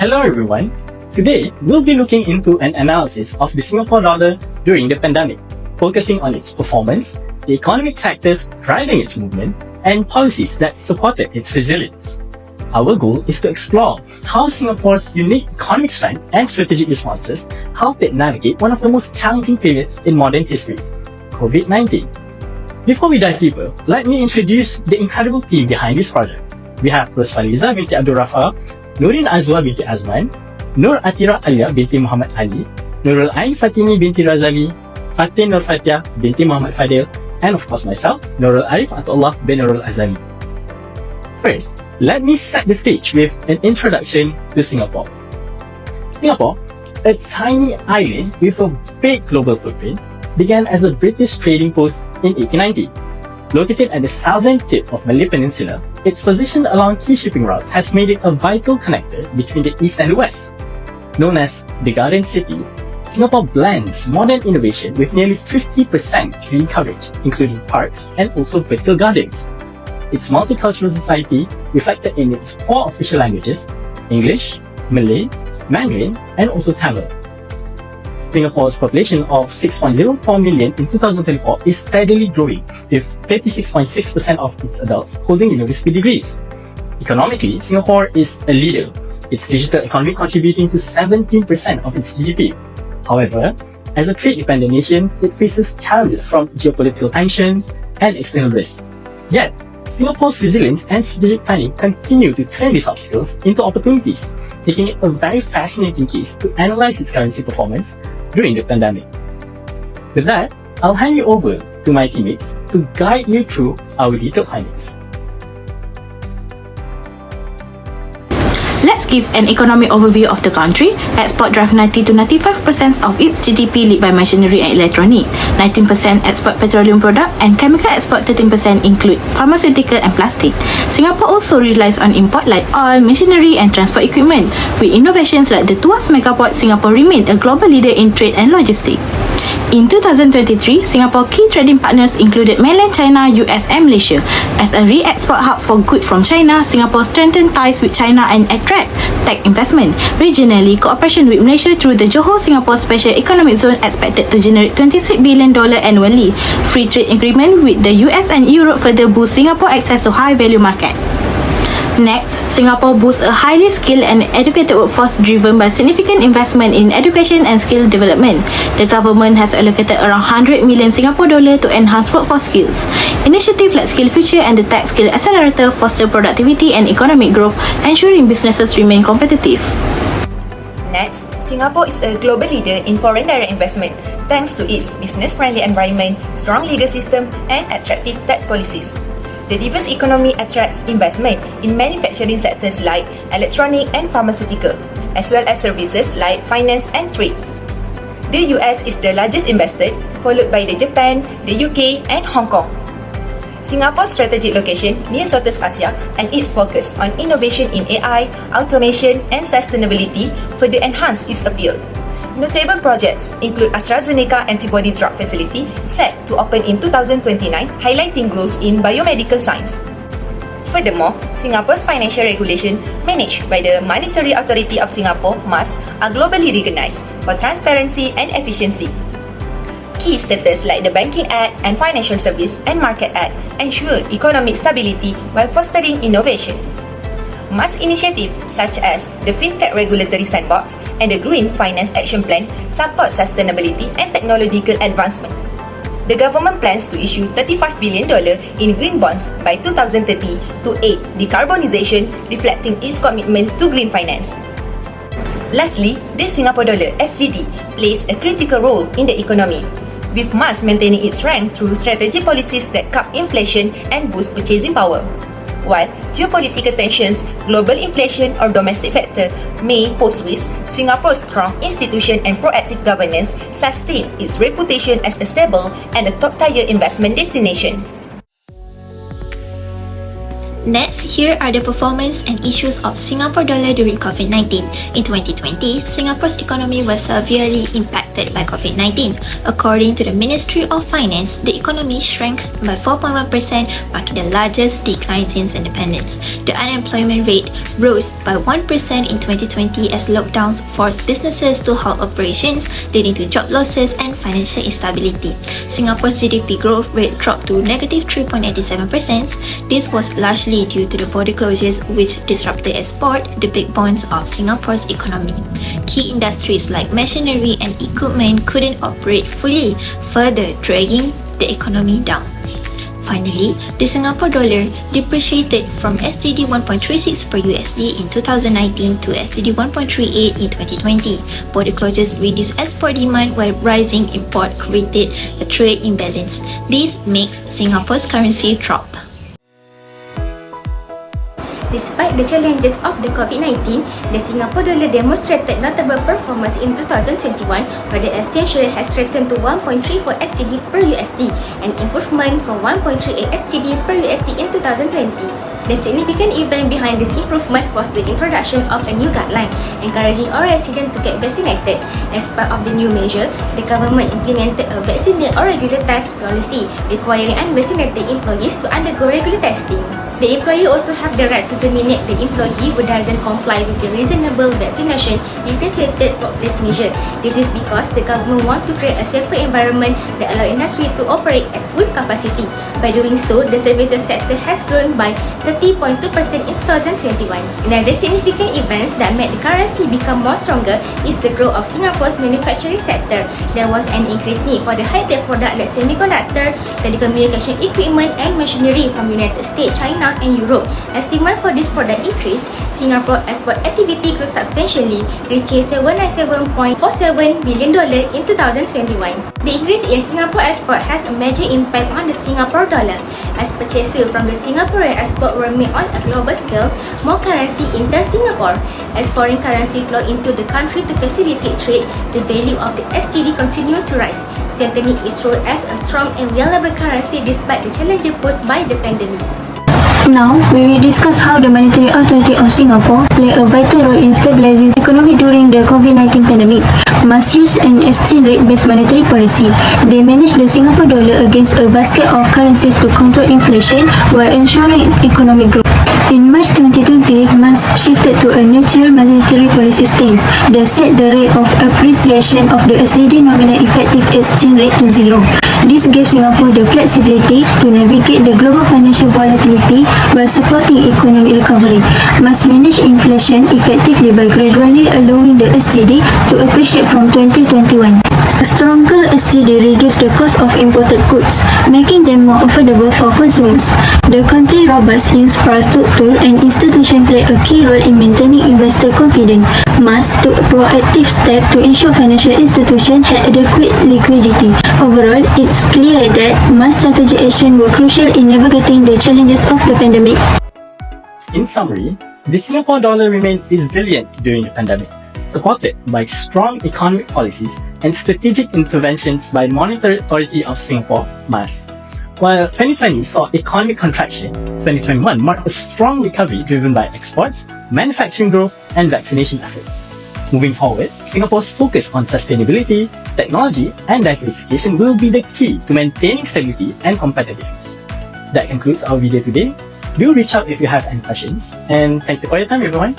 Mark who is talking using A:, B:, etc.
A: Hello everyone. Today, we'll be looking into an analysis of the Singapore dollar during the pandemic, focusing on its performance, the economic factors driving its movement, and policies that supported its resilience. Our goal is to explore how Singapore's unique economic strength and strategic responses helped it navigate one of the most challenging periods in modern history, COVID-19. Before we dive deeper, let me introduce the incredible team behind this project. We have Rosfaliza binti Abdul Rafa, Nurin Azwa binti Azman, Nur Atira Alia binti Muhammad Ali, Nurul Ain Fatini binti Razali, Fatin Nur Fatia binti Muhammad Fadil, and of course myself, Nurul Arif Atullah bin Nurul Azali. First, let me set the stage with an introduction to Singapore. Singapore, a tiny island with a big global footprint, began as a British trading post in 1890. Located at the southern tip of Malay Peninsula, its position along key shipping routes has made it a vital connector between the east and the west. Known as the Garden City, Singapore blends modern innovation with nearly 50% green coverage, including parks and also vertical gardens. Its multicultural society reflected in its four official languages: English, Malay, Mandarin, and also Tamil. Singapore's population of 6.04 million in 2024 is steadily growing, with 36.6% of its adults holding university degrees. Economically, Singapore is a leader, its digital economy contributing to 17% of its GDP. However, as a trade-dependent nation, it faces challenges from geopolitical tensions and external risks. Yet, Singapore's resilience and strategic planning continue to turn these obstacles into opportunities, making it a very fascinating case to analyze its currency performance during the pandemic. With that, I'll hand you over to my teammates to guide you through our detailed findings.
B: Let's give an economic overview of the country. Export drive 90 to 95% of its GDP, led by machinery and electronic. 19% export petroleum product, and chemical export 13% include pharmaceutical and plastic. Singapore also relies on import like oil, machinery and transport equipment. With innovations like the Tuas Megaport, Singapore remained a global leader in trade and logistics. In 2023, Singapore key trading partners included mainland China, US and Malaysia. As a re-export hub for goods from China, Singapore strengthened ties with China and attract tech investment. Regionally, cooperation with Malaysia through the Johor-Singapore Special Economic Zone expected to generate $26 billion annually. Free trade agreement with the US and Europe further boost Singapore access to high-value market. Next, Singapore boasts a highly skilled and educated workforce driven by significant investment in education and skill development. The government has allocated around 100 million Singapore dollar to enhance workforce skills. Initiatives like Skill Future and the Tech Skill Accelerator foster productivity and economic growth, ensuring businesses remain competitive.
C: Next, Singapore is a global leader in foreign direct investment thanks to its business-friendly environment, strong legal system, and attractive tax policies. The diverse economy attracts investment in manufacturing sectors like electronic and pharmaceutical, as well as services like finance and trade. The US is the largest investor, followed by the Japan, the UK, and Hong Kong. Singapore's strategic location near Southeast Asia and its focus on innovation in AI, automation, and sustainability further enhance its appeal. Notable projects include AstraZeneca antibody drug facility set to open in 2029, highlighting growth in biomedical science. Furthermore, Singapore's financial regulation managed by the Monetary Authority of Singapore (MAS) are globally recognized for transparency and efficiency. Key status like the Banking Act and Financial Service and Market Act ensure economic stability while fostering innovation. MAS initiatives such as the FinTech Regulatory Sandbox and the Green Finance Action Plan support sustainability and technological advancement. The government plans to issue $35 billion in green bonds by 2030 to aid decarbonization, reflecting its commitment to green finance. Lastly, the Singapore dollar (SGD) plays a critical role in the economy, with MAS maintaining its rank through strategic policies that curb inflation and boost purchasing power. While geopolitical tensions, global inflation or domestic factor may pose risk, Singapore's strong institution and proactive governance sustain its reputation as a stable and a top-tier investment destination.
D: Next, here are the performance and issues of Singapore dollar during COVID-19. In 2020, Singapore's economy was severely impacted by COVID-19. According to the Ministry of Finance, the economy shrank by 4.1%, marking the largest decline since independence. The unemployment rate rose by 1% in 2020 as lockdowns forced businesses to halt operations, leading to job losses and financial instability. Singapore's GDP growth rate dropped to negative 3.87%. This was largely due to the border closures which disrupted export, the backbones of Singapore's economy. Key industries like machinery and equipment couldn't operate fully, further dragging the economy down. Finally, the Singapore dollar depreciated from SGD 1.36 per USD in 2019 to SGD 1.38 in 2020. Border closures reduced export demand while rising import created a trade imbalance. This makes Singapore's currency drop.
E: Despite the challenges of the COVID-19, the Singapore dollar demonstrated notable performance in 2021, where the exchange rate has strengthened to 1.34 SGD per USD, an improvement from 1.38 SGD per USD in 2020. The significant event behind this improvement was the introduction of a new guideline encouraging all residents to get vaccinated. As part of the new measure, the government implemented a vaccinated or regular test policy requiring unvaccinated employees to undergo regular testing. The employee also have the right to terminate the employee who doesn't comply with the reasonable vaccination necessitated for this measure. This is because the government wants to create a safer environment that allow industry to operate at full capacity. By doing so, the services sector has grown by 30.2% in 2021. Another significant events that made the currency become more stronger is the growth of Singapore's manufacturing sector. There was an increased need for the high-tech product like semiconductor, telecommunication equipment and machinery from United States, China and Europe. As demand for this product increased, Singapore export activity grew substantially, reaching $797.47 billion in 2021. The increase in Singapore export has a major impact on the Singapore dollar. As purchases from the Singaporean export were made on a global scale, more currency enters Singapore. As foreign currency flow into the country to facilitate trade, the value of the SGD continued to rise, strengthening its role as a strong and reliable currency despite the challenges posed by the pandemic.
F: Now, we will discuss how the Monetary Authority of Singapore play a vital role in stabilizing the economy during the COVID-19 pandemic. Must use an exchange rate-based monetary policy. They manage the Singapore dollar against a basket of currencies to control inflation while ensuring economic growth. In March 2020, MAS shifted to a neutral monetary policy stance that set the rate of appreciation of the SGD nominal effective exchange rate to zero. This gave Singapore the flexibility to navigate the global financial volatility while supporting economic recovery. MAS manage inflation effectively by gradually allowing the SGD to appreciate from 2021. A stronger SGD reduced the cost of imported goods, making them more affordable for consumers. The country's robust infrastructure and institutions play a key role in maintaining investor confidence. MAS took proactive steps to ensure financial institutions had adequate liquidity. Overall, it's clear that MAS strategic action were crucial in navigating the challenges of the pandemic.
A: In summary, the Singapore dollar remained resilient during the pandemic, supported by strong economic policies and strategic interventions by Monetary Authority of Singapore, MAS. While 2020 saw economic contraction, 2021 marked a strong recovery driven by exports, manufacturing growth, and vaccination efforts. Moving forward, Singapore's focus on sustainability, technology, and diversification will be the key to maintaining stability and competitiveness. That concludes our video today. Do reach out if you have any questions, and thank you for your time, everyone.